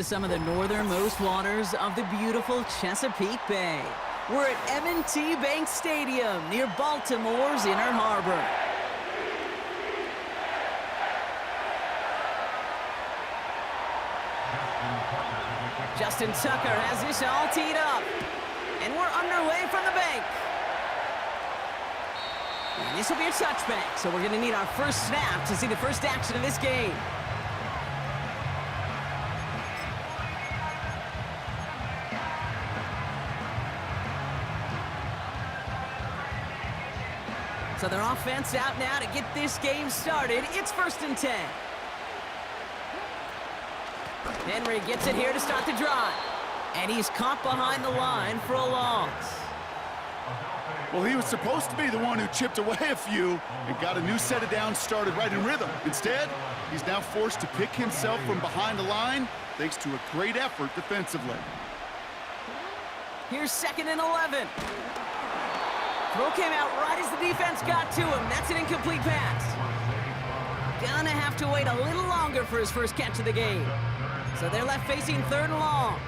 Some of the northernmost waters of the beautiful Chesapeake Bay. We're at M&T Bank Stadium near Baltimore's Inner Harbor. Justin Tucker has this all teed up. And we're underway from the bank. And this will be a touchback, so we're going to need our first snap to see the first action of this game. So their offense out now to get this game started. It's 1st and 10. Henry gets it here to start the drive. And he's caught behind the line for a loss. Well, he was supposed to be the one who chipped away a few and got a new set of downs started right in rhythm. Instead, he's now forced to pick himself from behind the line thanks to a great effort defensively. Here's 2nd and 11. Throw came out right as the defense got to him. That's an incomplete pass. Gonna have to wait a little longer for his first catch of the game. So they're left facing 3rd and long.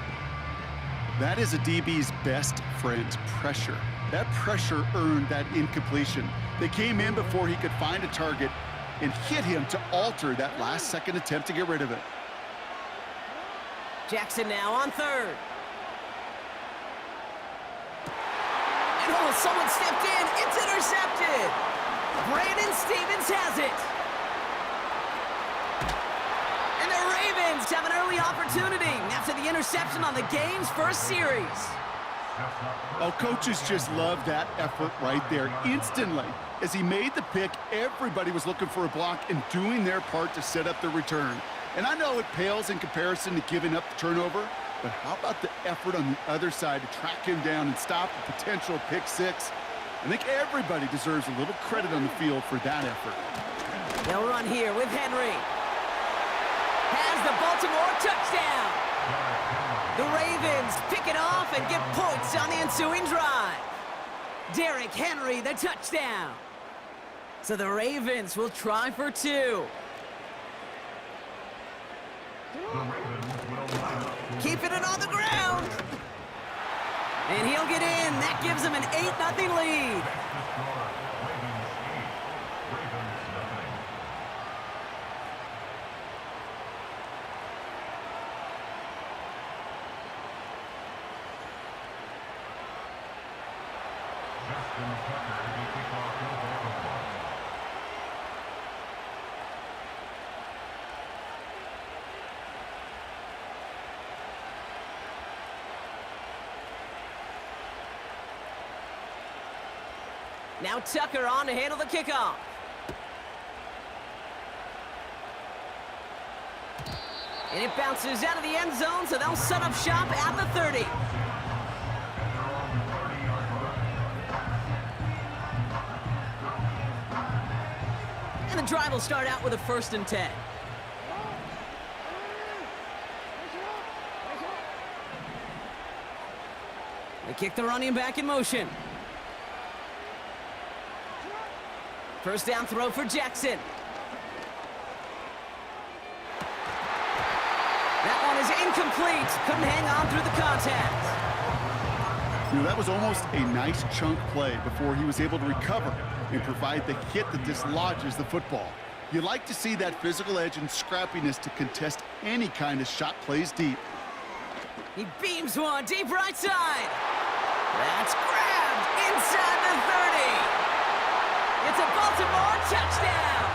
That is a DB's best friend, pressure. That pressure earned that incompletion. They came in before he could find a target and hit him to alter that last-second attempt to get rid of it. Jackson now on 3rd. And oh, someone stepped in. It's intercepted. Brandon Stevens has it. And the Ravens have an early opportunity after the interception on the game's first series. Oh, coaches just love that effort right there. Instantly, as he made the pick, everybody was looking for a block and doing their part to set up the return. And I know it pales in comparison to giving up the turnover, but how about the effort on the other side to track him down and stop the potential pick six? I think everybody deserves a little credit on the field for that effort. They'll run here with Henry. Has the Baltimore touchdown. The Ravens pick it off and get points on the ensuing drive. Derrick Henry, the touchdown. So the Ravens will try for 2. Keeping it on the ground. And he'll get in. That gives him an 8-0 lead. Now Tucker on to handle the kickoff. And it bounces out of the end zone, so they'll set up shop at the 30. And the drive will start out with a 1st and 10. They kick the running back in motion. First down throw for Jackson. That one is incomplete. Couldn't hang on through the contact. You know, that was almost a nice chunk play before he was able to recover and provide the hit that dislodges the football. You like to see that physical edge and scrappiness to contest any kind of shot plays deep. He beams one deep right side. That's grabbed inside the 30. It's a Baltimore touchdown!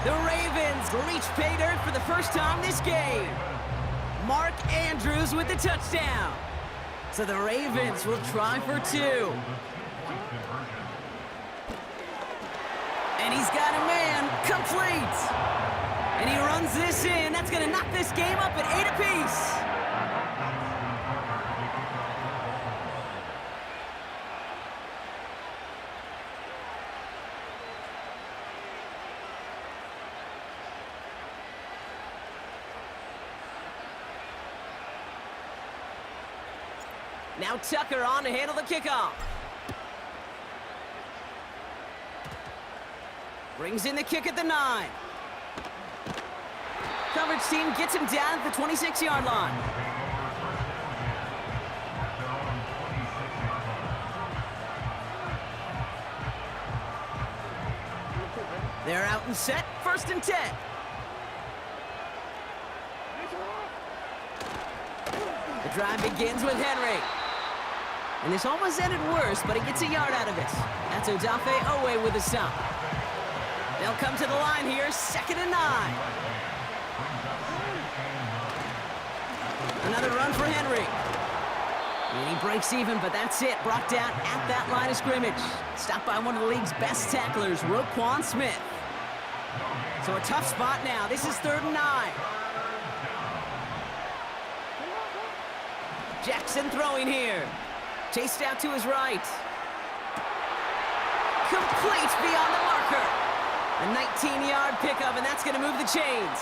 The Ravens reach pay dirt for the first time this game. Mark Andrews with the touchdown. So the Ravens will try for 2. And he's got a man complete. And he runs this in. That's going to knock this game up at 8 apiece. Now Tucker on to handle the kickoff. Brings in the kick at the 9. coverage team gets him down at the 26-yard line. They're out and set, 1st and 10. The drive begins with Henry. And this almost ended worse, but he gets a yard out of it. That's Odafe Owe with a stop. They'll come to the line here, 2nd and 9. Another run for Henry. And he breaks even, but that's it. Brought down at that line of scrimmage. Stopped by one of the league's best tacklers, Roquan Smith. So a tough spot now. This is 3rd and 9. Jackson throwing here. Chased out to his right. Complete beyond the marker. A 19-yard pickup, and that's going to move the chains.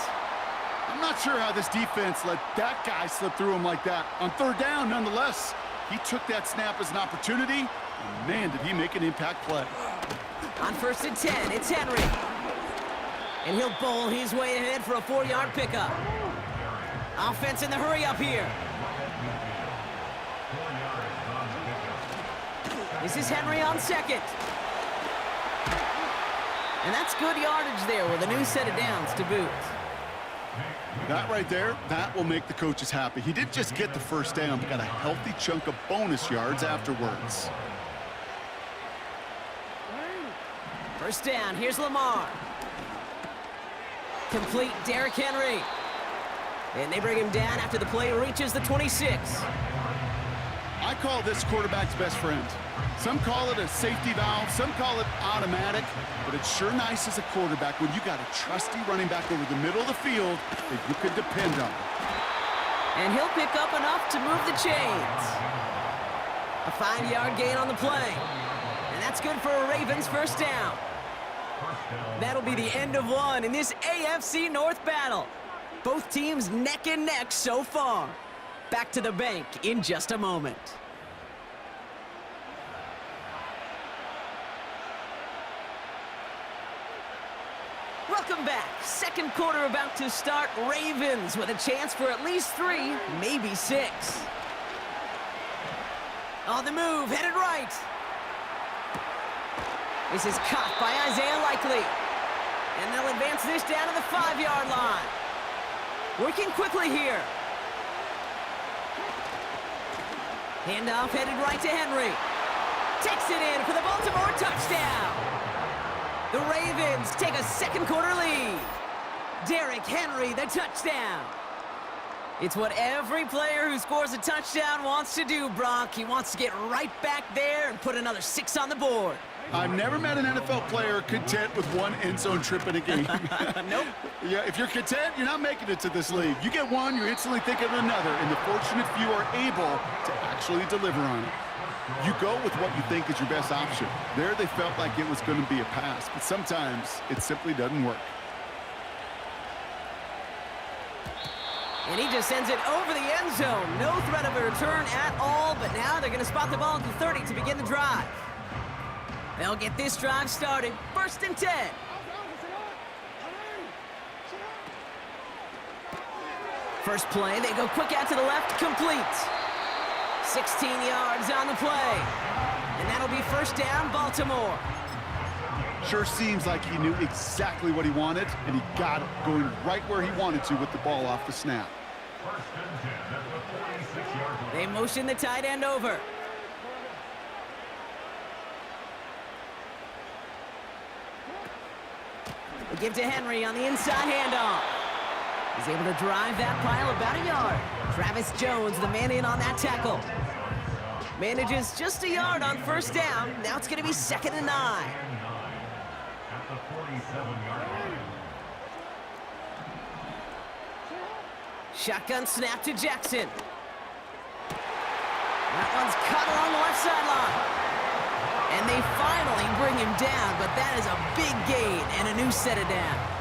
I'm not sure how this defense let that guy slip through him like that. On 3rd down, nonetheless, he took that snap as an opportunity, and man, did he make an impact play. On 1st and 10, it's Henry. And he'll bowl his way ahead for a 4-yard pickup. Offense in the hurry up here. This is Henry on 2nd. And that's good yardage there with a new set of downs to boot. That right there, that will make the coaches happy. He didn't just get the 1st down, but got a healthy chunk of bonus yards afterwards. 1st down, here's Lamar. Complete, Derrick Henry. And they bring him down after the play reaches the 26. I call this quarterback's best friend. Some call it a safety valve, some call it automatic, but it's sure nice as a quarterback when you got a trusty running back over the middle of the field that you can depend on. And he'll pick up enough to move the chains. A 5-yard gain on the play. And that's good for a Ravens 1st down. That'll be the end of one in this AFC North battle. Both teams neck and neck so far. Back to the bank in just a moment. Welcome back. 2nd quarter about to start. Ravens with a chance for at least 3, maybe 6. On the move, headed right. This is caught by Isaiah Likely. And they'll advance this down to the 5-yard line. Working quickly here. Handoff headed right to Henry. Takes it in for the Baltimore touchdown. The Ravens take a 2nd quarter lead. Derrick Henry, the touchdown. It's what every player who scores a touchdown wants to do, Brock. He wants to get right back there and put another 6 on the board. I've never met an NFL player content with 1 end zone trip in a game. Nope. Yeah, if you're content, you're not making it to this league. You get one, you're instantly thinking of another, and the fortunate few are able to actually deliver on it. You go with what you think is your best option. There they felt like it was going to be a pass, but sometimes it simply doesn't work. And he just sends it over the end zone. No threat of a return at all, but now they're going to spot the ball at the 30 to begin the drive. They'll get this drive started. 1st and 10. First play, they go quick out to the left, complete. 16 yards on the play. And that'll be 1st down, Baltimore. Sure seems like he knew exactly what he wanted, and he got it going right where he wanted to with the ball off the snap. They motion the tight end over. They give to Henry on the inside handoff. He's able to drive that pile about a yard. Travis Jones, the man in on that tackle. Manages just a yard on 1st down. Now it's going to be 2nd and 9. Shotgun snap to Jackson. That one's caught along the left sideline. And they finally bring him down, but that is a big gain and a new set of downs.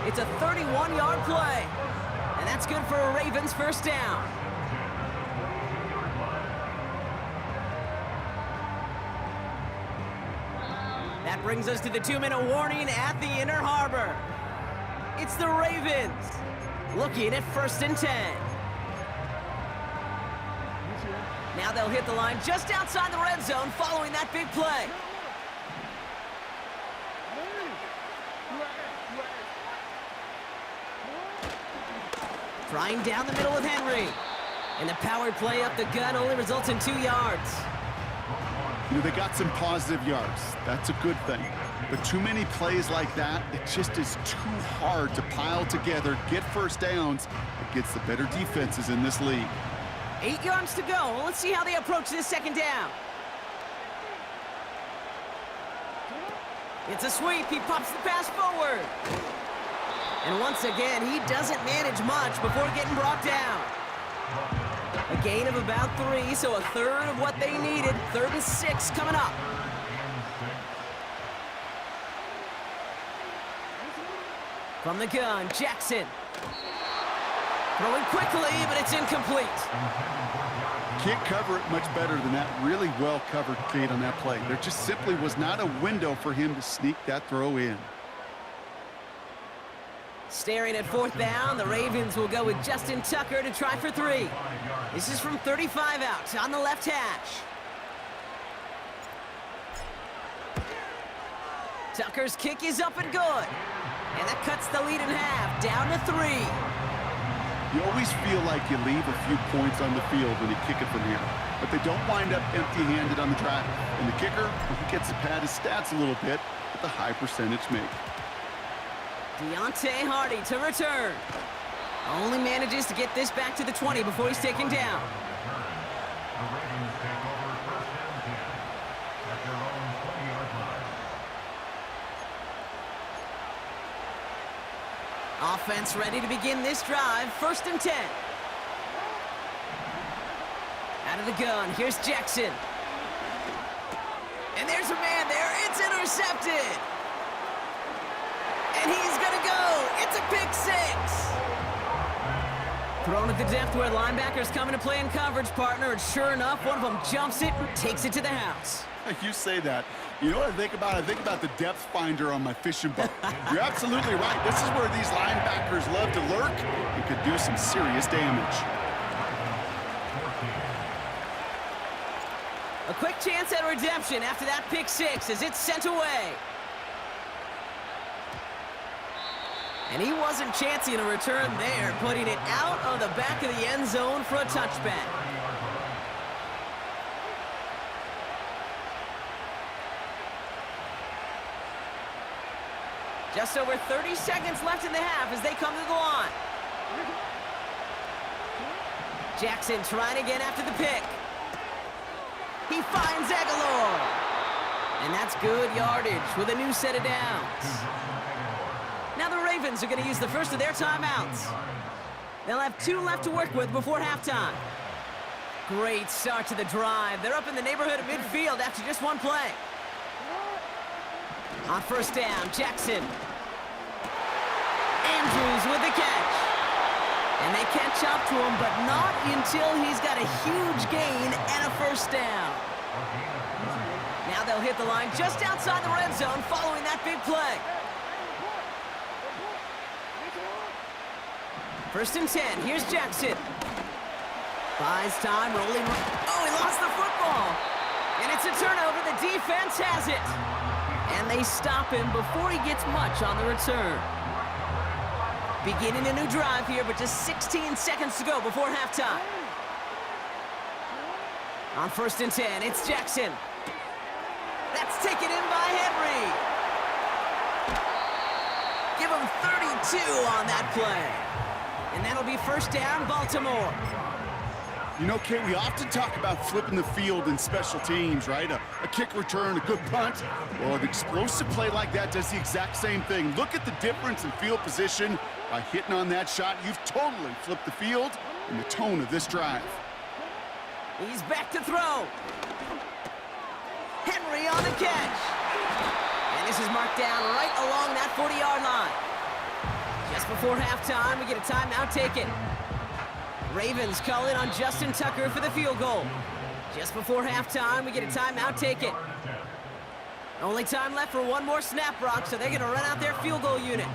It's a 31-yard play, and that's good for a Ravens 1st down. That brings us to the 2-minute warning at the Inner Harbor. It's the Ravens. Looking at 1st and 10. Now they'll hit the line just outside the red zone following that big play. Trying down the middle with Henry. And the power play up the gut only results in 2 yards. You know, they got some positive yards. That's a good thing. But too many plays like that, it just is too hard to pile together, get first downs against the better defenses in this league. 8 yards to go. Let's see how they approach this 2nd down. It's a sweep. He pops the pass forward. And once again, he doesn't manage much before getting brought down. A gain of about 3, so a third of what they needed. 3rd and 6 coming up. From the gun, Jackson. Throwing quickly, but it's incomplete. Can't cover it much better than that. Really well covered, Kate, on that play. There just simply was not a window for him to sneak that throw in. Staring at 4th down, the Ravens will go with Justin Tucker to try for 3. This is from 35 out on the left hash. Tucker's kick is up and good. And that cuts the lead in half, down to 3. You always feel like you leave a few points on the field when you kick it from here. But they don't wind up empty-handed on the drive. And the kicker, he gets to pad his stats a little bit with a high percentage make. Deontay Hardy to return. Only manages to get this back to the 20 before he's taken down. Offense ready to begin this drive. 1st and 10. Out of the gun, here's Jackson. And there's a man there. It's intercepted. And he's going to go. It's a pick 6. Thrown at the depth where linebackers come into play in coverage, partner. And sure enough, one of them jumps it and takes it to the house. You say that. You know what I think about? I think about the depth finder on my fishing boat. You're absolutely right. This is where these linebackers love to lurk and could do some serious damage. A quick chance at redemption after that pick 6 as it's sent away. And he wasn't chancing a return there, putting it out of the back of the end zone for a touchback. Just over 30 seconds left in the half as they come to the line. Jackson trying again after the pick. He finds Aguilar. And that's good yardage with a new set of downs. Now the Ravens are going to use the first of their timeouts. They'll have 2 left to work with before halftime. Great start to the drive. They're up in the neighborhood of midfield after just 1 play. On 1st down, Jackson. Andrews with the catch. And they catch up to him, but not until he's got a huge gain and a 1st down. Now they'll hit the line just outside the red zone following that big play. 1st and 10, here's Jackson. Buys time, rolling. Oh, he lost the football. And it's a turnover, the defense has it. And they stop him before he gets much on the return. Beginning a new drive here, but just 16 seconds to go before halftime. On 1st and 10, it's Jackson. That's taken in by Henry. Give him 32 on that play. And that'll be 1st down, Baltimore. You know, Kate, we often talk about flipping the field in special teams, right? A kick return, a good punt. Well, an explosive play like that does the exact same thing. Look at the difference in field position. By hitting on that shot, you've totally flipped the field and the tone of this drive. He's back to throw. Henry on the catch. And this is marked down right along that 40-yard line. Just before halftime, we get a timeout taken. Ravens call in on Justin Tucker for the field goal. Just before halftime, we get a timeout taken. Only time left for 1 more snap, Brock, so they're going to run out their field goal unit.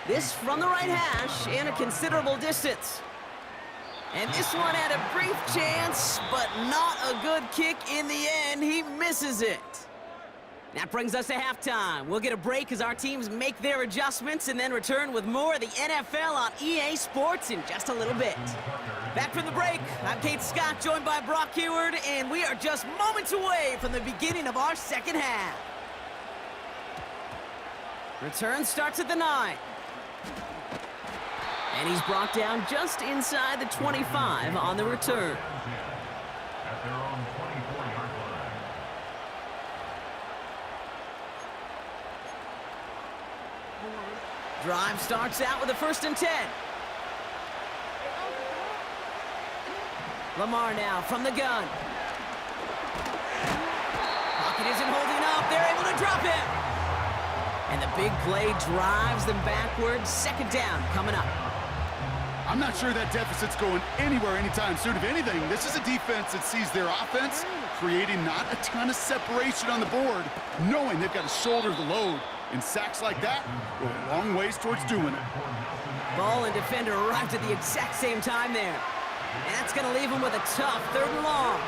This from the right hash and a considerable distance. And this one had a brief chance, but not a good kick in the end. He misses it. That brings us to halftime. We'll get a break as our teams make their adjustments and then return with more of the NFL on EA Sports in just a little bit. Back from the break, I'm Kate Scott, joined by Brock Heward, and we are just moments away from the beginning of our second half. Return starts at the 9. And he's brought down just inside the 25 on the return. Drive starts out with a 1st and 10. Lamar now from the gun. Pocket isn't holding up. They're able to drop him. And the big play drives them backwards. 2nd down coming up. I'm not sure that deficit's going anywhere anytime soon. If anything, this is a defense that sees their offense creating not a ton of separation on the board, knowing they've got to shoulder the load. And sacks like that go a long ways towards doing it. Ball and defender arrived at the exact same time there. And that's going to leave him with a tough 3rd and long.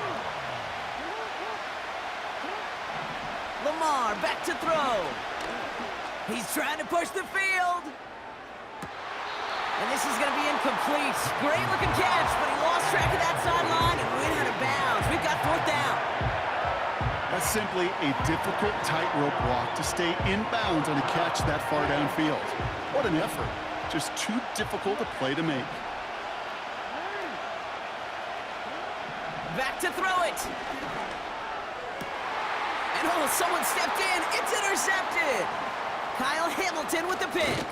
Lamar back to throw. He's trying to push the field. And this is going to be incomplete. Great looking catch, but he lost track of that sideline and went out of bounds. We've got 4th down. That's simply a difficult tightrope walk to stay in bounds on a catch that far downfield. What an effort. Just too difficult a play to make. Back to throw it. And oh, someone stepped in. It's intercepted. Kyle Hamilton with the pick.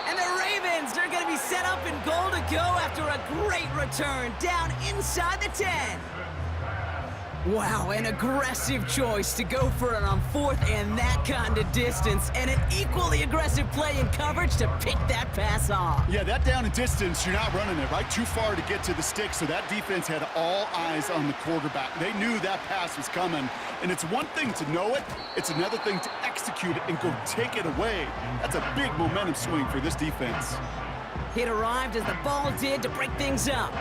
And the Ravens are going to be set up in goal to go after a great return down inside the 10. Wow, an aggressive choice to go for it on 4th and that kind of distance, and an equally aggressive play in coverage to pick that pass off. Yeah, that down and distance, you're not running it right too far to get to the stick, so that defense had all eyes on the quarterback. They knew that pass was coming, and it's one thing to know it, it's another thing to execute it and go take it away. That's a big momentum swing for this defense. It arrived as the ball did to break things up.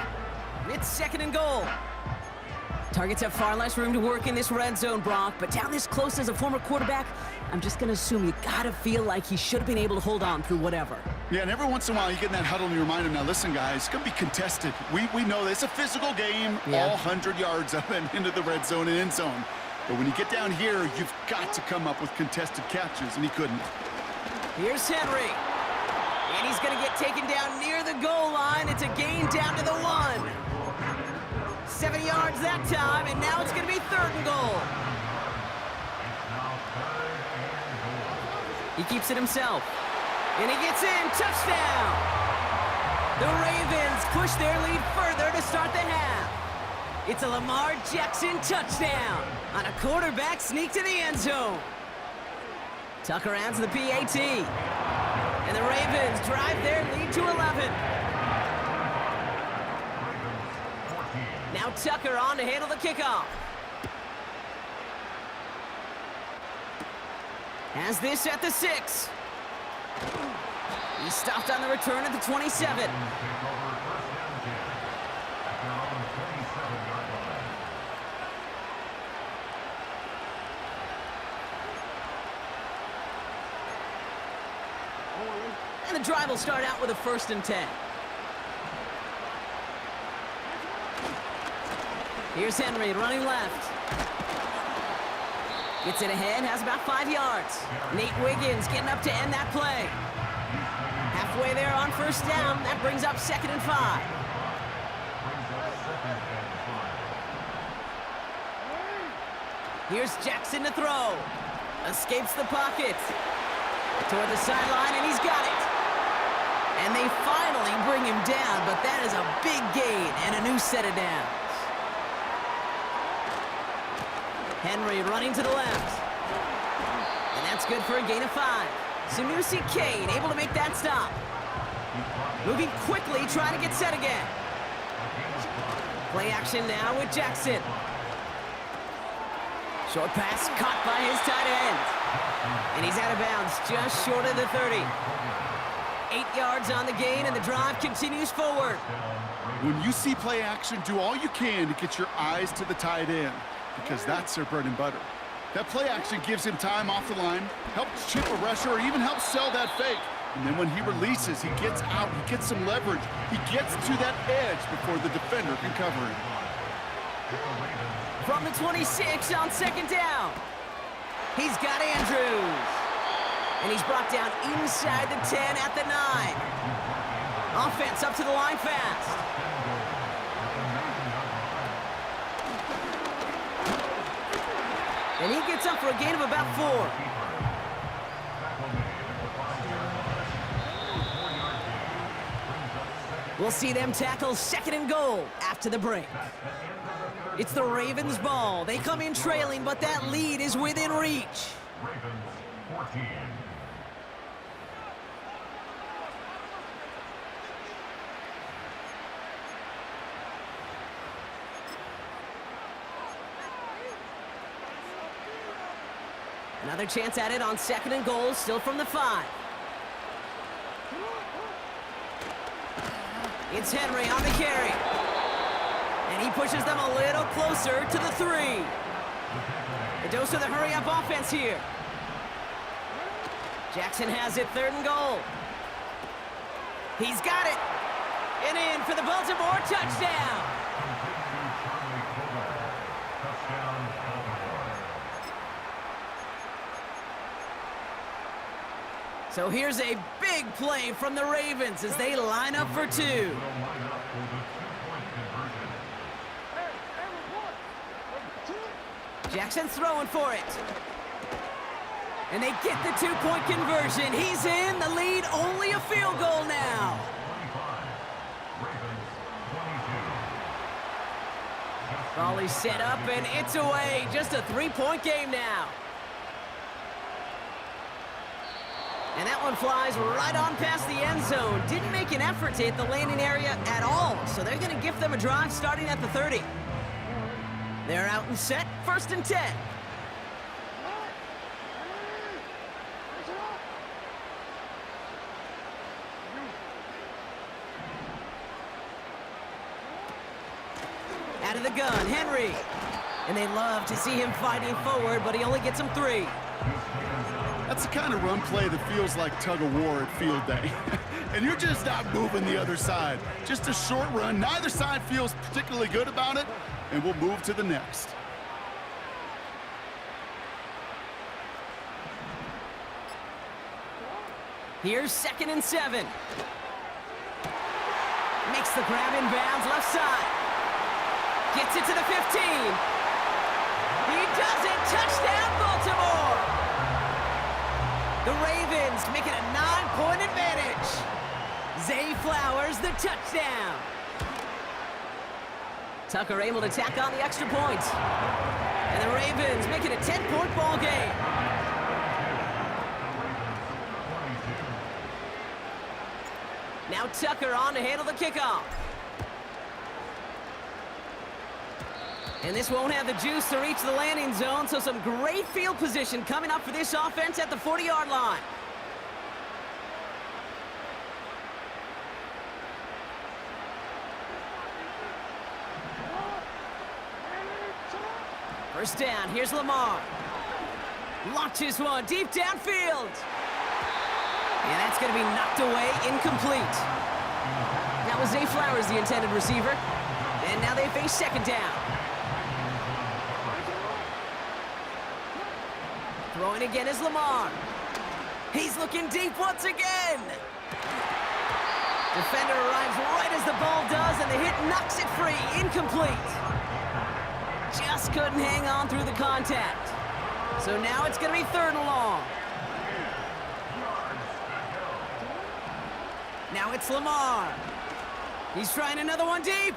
It's 2nd and goal. Targets have far less room to work in this red zone, Brock, but down this close as a former quarterback, I'm just going to assume you got to feel like he should have been able to hold on through whatever. Yeah, and every once in a while you get in that huddle and you remind him, now listen, guys, it's going to be contested. We know this. It's a physical game, all 100 yards up and into the red zone and end zone. But when you get down here, you've got to come up with contested catches, and he couldn't. Here's Henry. And he's going to get taken down near the goal line. It's a gain down to the 1. 7 yards that time, and now it's going to be 3rd and goal. He keeps it himself. And he gets in. Touchdown! The Ravens push their lead further to start the half. It's a Lamar Jackson touchdown on a quarterback sneak to the end zone. Tucker adds the PAT. And the Ravens drive their lead to 11. Now Tucker on to handle the kickoff. Has this at the 6. He stopped on the return at the 27. And the drive will start out with a 1st and 10. Here's Henry running left. Gets it ahead, has about 5 yards. Nate Wiggins getting up to end that play. Halfway there on 1st down. That brings up 2nd and 5. Here's Jackson to throw. Escapes the pocket. Toward the sideline, and he's got it. And they finally bring him down, but that is a big gain and a new set of downs. Henry running to the left. And that's good for a gain of 5. Sanusi Kane able to make that stop. Moving quickly, trying to get set again. Play action now with Jackson. Short pass caught by his tight end. And he's out of bounds just short of the 30. 8 yards on the gain, and the drive continues forward. When you see play action, do all you can to get your eyes to the tight end, because that's their bread and butter. That play action gives him time off the line, helps chip a rusher, or even helps sell that fake. And then when he releases, he gets out, he gets some leverage. He gets to that edge before the defender can cover him. From the 26 on second down. He's got Andrews. And he's brought down inside the 10 at the 9. Offense up to the line fast. And he gets up for a gain of about 4. We'll see them tackle second and goal after the break. It's the Ravens' ball. They come in trailing, but that lead is within reach. Ravens 14. Another chance at it on second and goal, still from the 5. It's Henry on the carry. And he pushes them a little closer to the 3. A dose of the hurry-up offense here. Jackson has it, third and goal. He's got it. And in for the Baltimore touchdown. So here's a big play from the Ravens as they line up for 2. Jackson throwing for it. And they get the 2-point conversion. He's in. The lead, only a field goal now. Volley set up, and it's away. Just a 3-point game now. And that one flies right on past the end zone. Didn't make an effort to hit the landing area at all, so they're going to gift them a drive starting at the 30. They're out and set, first and 10. Out of the gun, Henry. And they love to see him fighting forward, but he only gets them 3. That's the kind of run play that feels like tug-of-war at field day. And you're just not moving the other side. Just a short run. Neither side feels particularly good about it, and we'll move to the next. Here's second and 7. Makes the grab in bounds, left side. Gets it to the 15. He does it. Touchdown, Baltimore. The Ravens make it a 9-point advantage. Zay Flowers, the touchdown. Tucker able to tack on the extra point. And the Ravens make it a 10-point ball game. Now Tucker on to handle the kickoff. And this won't have the juice to reach the landing zone, so some great field position coming up for this offense at the 40-yard line. First down, here's Lamar. Launches one deep downfield. And that's going to be knocked away, incomplete. That was Zay Flowers, the intended receiver. And now they face second down. Throwing again is Lamar. He's looking deep once again. Defender arrives right as the ball does, and the hit knocks it free, incomplete. Just couldn't hang on through the contact. So now it's going to be third and long. Now it's Lamar. He's trying another one deep.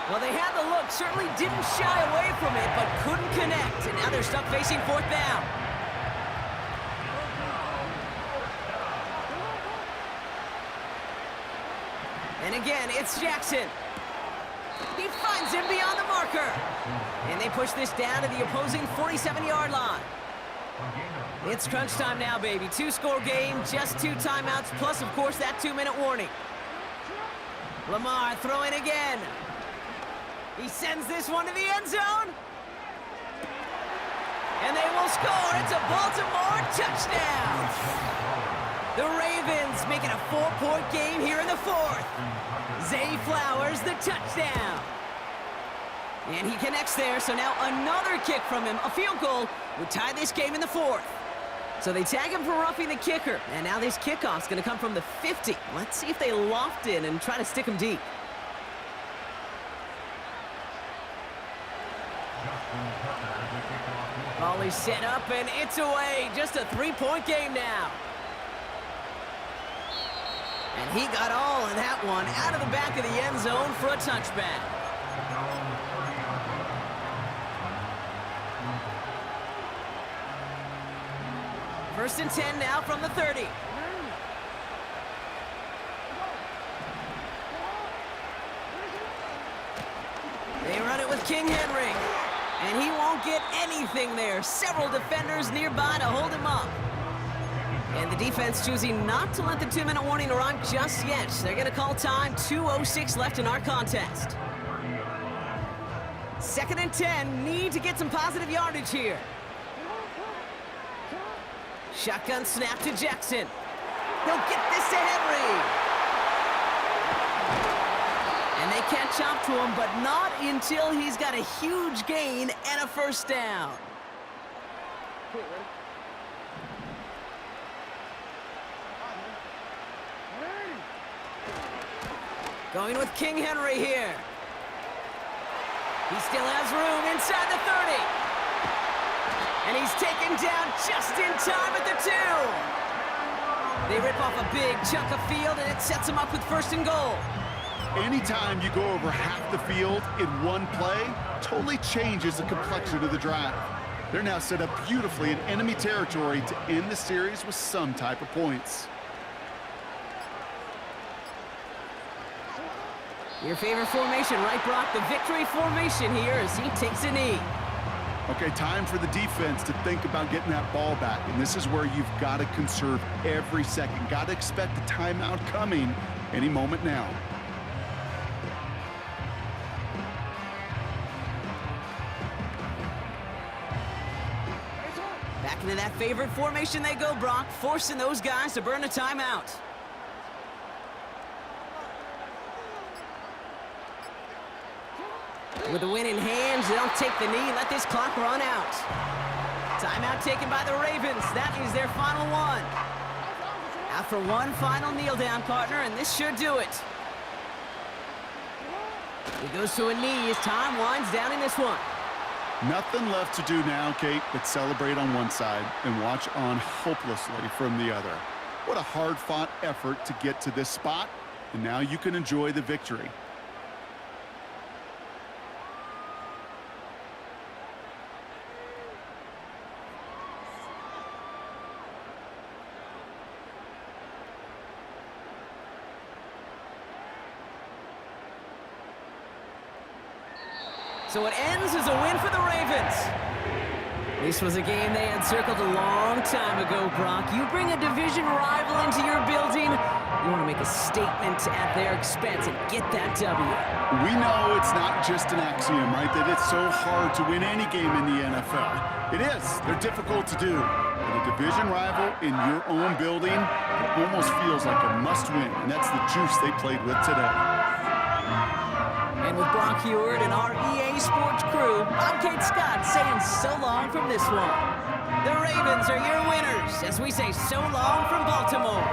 Well, they had the look, certainly didn't shy away from it, but couldn't connect. And now they're stuck facing fourth down. And again, it's Jackson. He finds him beyond the marker. And they push this down to the opposing 47-yard line. It's crunch time now, baby. 2-score game, just 2 timeouts, plus, of course, that 2-minute warning. Lamar throwing again. He sends this one to the end zone. And they will score. It's a Baltimore touchdown. The Ravens make it a 4-point game here in the 4th. Zay Flowers, the touchdown. And he connects there, so now another kick from him. A field goal would tie this game in the 4th. So they tag him for roughing the kicker. And now this kickoff's going to come from the 50. Let's see if they loft in and try to stick him deep. Ball is set up, and it's away. Just a 3-point game now. And he got all of that one out of the back of the end zone for a touchback. First and 10 now from the 30. They run it with King Henry. And he won't get anything there. Several defenders nearby to hold him up. And the defense choosing not to let the 2-minute warning arrive just yet. They're going to call time. 2:06 left in our contest. Second and 10. Need to get some positive yardage here. Shotgun snap to Jackson. He'll get this to Henry. And they catch up to him, but not until he's got a huge gain and a first down. Going with King Henry here. He still has room inside the 30. And he's taken down just in time at the 2. They rip off a big chunk of field, and it sets him up with first and goal. Anytime you go over half the field in one play, totally changes the complexion of the drive. They're now set up beautifully in enemy territory to end the series with some type of points. Your favorite formation, right, Brock? The victory formation here as he takes a knee. Okay, time for the defense to think about getting that ball back, and this is where you've got to conserve every second. Got to expect the timeout coming any moment now. Back into that favorite formation they go, Brock, forcing those guys to burn a timeout. With the win in hand, they'll take the knee and let this clock run out. Timeout taken by the Ravens. That is their final one. After one final kneel down, partner, and this should do it. He goes to a knee as time winds down in this one. Nothing left to do now, Kate, but celebrate on one side and watch on hopelessly from the other. What a hard-fought effort to get to this spot, and now you can enjoy the victory. So it ends as a win for the Ravens. This was a game they had circled a long time ago, Brock. You bring a division rival into your building, you want to make a statement at their expense and get that W. We know it's not just an axiom, right, that it's so hard to win any game in the NFL. It is. They're difficult to do. But a division rival in your own building, it almost feels like a must-win, and that's the juice they played with today. And with Brock Heward and our EA Sports crew, I'm Kate Scott saying so long from this one. The Ravens are your winners as we say so long from Baltimore.